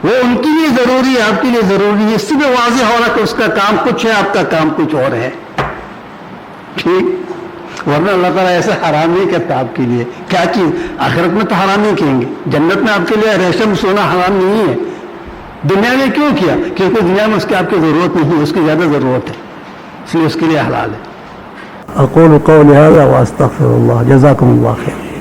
وہ ان کے لیے ضروری ہے، آپ کے لیے ضروری ہے۔ اس سے بھی واضح ہو رہا کہ اس کا کام کچھ ہے، آپ کا کام کچھ اور ہے، ٹھیک؟ ورنہ اللہ تعالیٰ ایسے حرام نہیں کرتا آپ کے لیے۔ کیا چیز آخرت میں تو حرام نہیں کہیں گے، جنت میں آپ کے لیے ریشم سونا حرام نہیں ہے۔ دنیا میں کیوں کیا؟ کیونکہ دنیا میں اس کی آپ کی ضرورت نہیں ہے، اس کی زیادہ ضرورت ہے، اس لیے اس کے لیے حلال ہے۔ اقول قولی ھذا واستغفر اللہ، جزاکم اللہ خیر۔